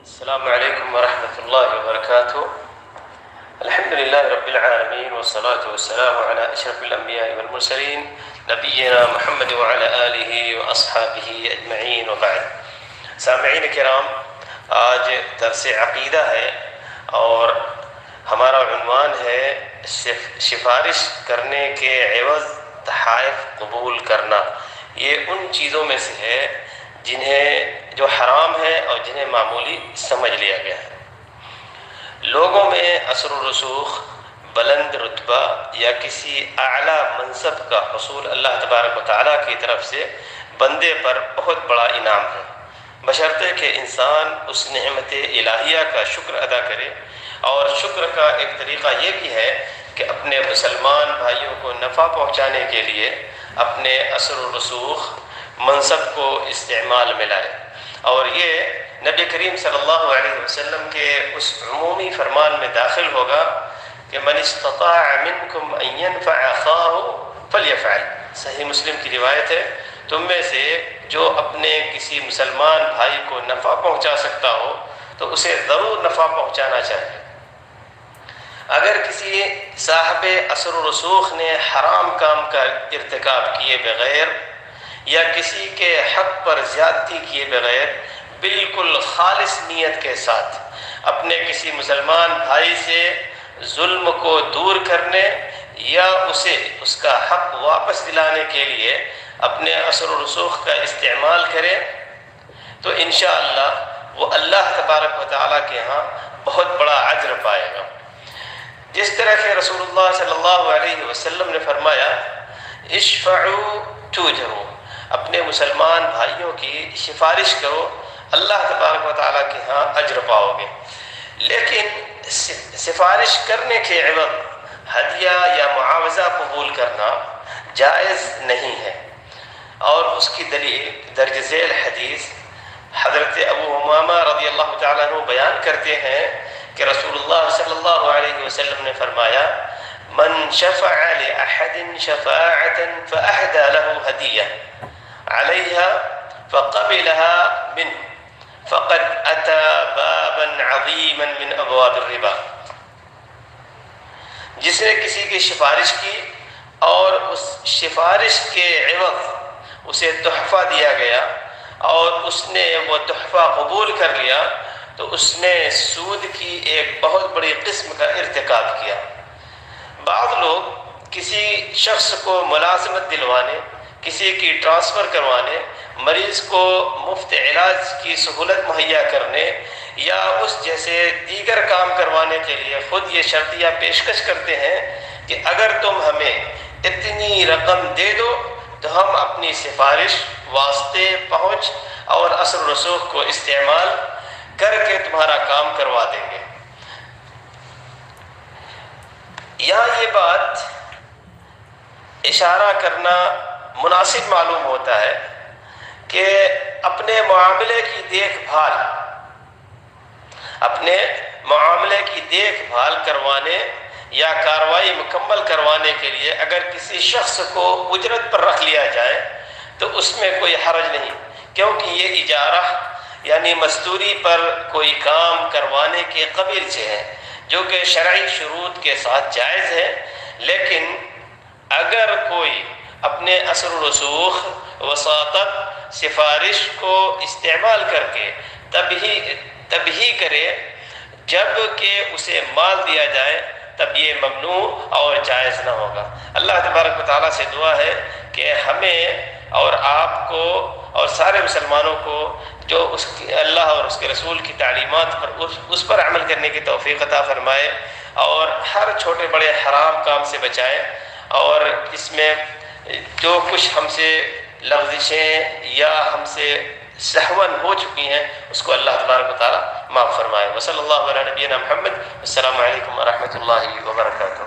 السلام علیکم ورحمۃ اللہ وبرکاتہ۔ الحمد للہ رب العالمین والصلاة والسلام علی اشرف الانبیاء والمرسلین نبینا محمد وعلی آلہ واصحابہ اجمعین وبعد۔ سامعین کرام، آج درس عقیدہ ہے اور ہمارا عنوان ہے سفارش کرنے کے عوض تحائف قبول کرنا۔ یہ ان چیزوں میں سے ہے جو حرام ہے اور جنہیں معمولی سمجھ لیا گیا ہے۔ لوگوں میں اثر و رسوخ، بلند رتبہ یا کسی اعلیٰ منصب کا حصول اللہ تبارک و تعالیٰ کی طرف سے بندے پر بہت بڑا انعام ہے، بشرطے کہ انسان اس نعمت الہیہ کا شکر ادا کرے۔ اور شکر کا ایک طریقہ یہ بھی ہے کہ اپنے مسلمان بھائیوں کو نفع پہنچانے کے لیے اپنے اثر و رسوخ، منصب کو استعمال میں لائے۔ اور یہ نبی کریم صلی اللہ علیہ وسلم کے اس عمومی فرمان میں داخل ہوگا کہ من استطاع منکم ان ينفع اخاہ فلیفعل۔ صحیح مسلم کی روایت ہے، تم میں سے جو اپنے کسی مسلمان بھائی کو نفع پہنچا سکتا ہو تو اسے ضرور نفع پہنچانا چاہیے۔ اگر کسی صاحب اثر و رسوخ نے حرام کام کا ارتکاب کیے بغیر یا کسی کے حق پر زیادتی کیے بغیر بالکل خالص نیت کے ساتھ اپنے کسی مسلمان بھائی سے ظلم کو دور کرنے یا اسے اس کا حق واپس دلانے کے لیے اپنے اثر و رسوخ کا استعمال کرے تو انشاءاللہ وہ اللہ تبارک و تعالیٰ کے ہاں بہت بڑا اجر پائے گا۔ جس طرح کہ رسول اللہ صلی اللہ علیہ وسلم نے فرمایا، اشفعوا تؤجروا، اپنے مسلمان بھائیوں کی سفارش کرو، اللہ تبارک و تعالیٰ کے ہاں اجر پاؤ گے۔ لیکن سفارش کرنے کے عوض ہدیہ یا معاوضہ قبول کرنا جائز نہیں ہے، اور اس کی دلیل درج ذیل حدیث حضرت ابو امامہ رضی اللہ تعالیٰ عنہ بیان کرتے ہیں کہ رسول اللہ صلی اللہ علیہ وسلم نے فرمایا، من شفع لأحد شفاعة فأهدى له هدية عليها فقبلها منه فقد أتى بابا عظيما من أبواب الربا۔ جس نے کسی کی سفارش کی اور اس سفارش کے عوض اسے تحفہ دیا گیا اور اس نے وہ تحفہ قبول کر لیا تو اس نے سود کی ایک بہت بڑی قسم کا ارتکاب کیا۔ بعض لوگ کسی شخص کو ملازمت دلوانے، کسی کی ٹرانسفر کروانے، مریض کو مفت علاج کی سہولت مہیا کرنے یا اس جیسے دیگر کام کروانے کے لیے خود یہ شرطیہ پیشکش کرتے ہیں کہ اگر تم ہمیں اتنی رقم دے دو تو ہم اپنی سفارش، واسطے، پہنچ اور اثر و رسوخ کو استعمال کر کے تمہارا کام کروا دیں گے۔ یہاں یہ بات اشارہ کرنا مناسب معلوم ہوتا ہے کہ اپنے معاملے کی دیکھ بھال کروانے یا کارروائی مکمل کروانے کے لیے اگر کسی شخص کو اجرت پر رکھ لیا جائے تو اس میں کوئی حرج نہیں، کیونکہ یہ اجارہ یعنی مزدوری پر کوئی کام کروانے کے قبیل سے ہے جو کہ شرعی شروط کے ساتھ جائز ہے۔ لیکن اگر کوئی اپنے اثر و رسوخ، وساطت، سفارش کو استعمال کر کے تب ہی کرے جب کہ اسے مال دیا جائے تب یہ ممنوع اور جائز نہ ہوگا۔ اللہ تبارک و تعالیٰ سے دعا ہے کہ ہمیں اور آپ کو اور سارے مسلمانوں کو جو اللہ اور اس کے رسول کی تعلیمات پر اس پر عمل کرنے کی توفیق عطا فرمائے اور ہر چھوٹے بڑے حرام کام سے بچائے، اور اس میں جو کچھ ہم سے لغزشیں یا ہم سے سہون ہو چکی ہیں اس کو اللہ تبارک و تعالیٰ معاف فرمائے۔ وصلی اللہ علی نبینا محمد۔ السلام علیکم ورحمۃ اللہ وبرکاتہ۔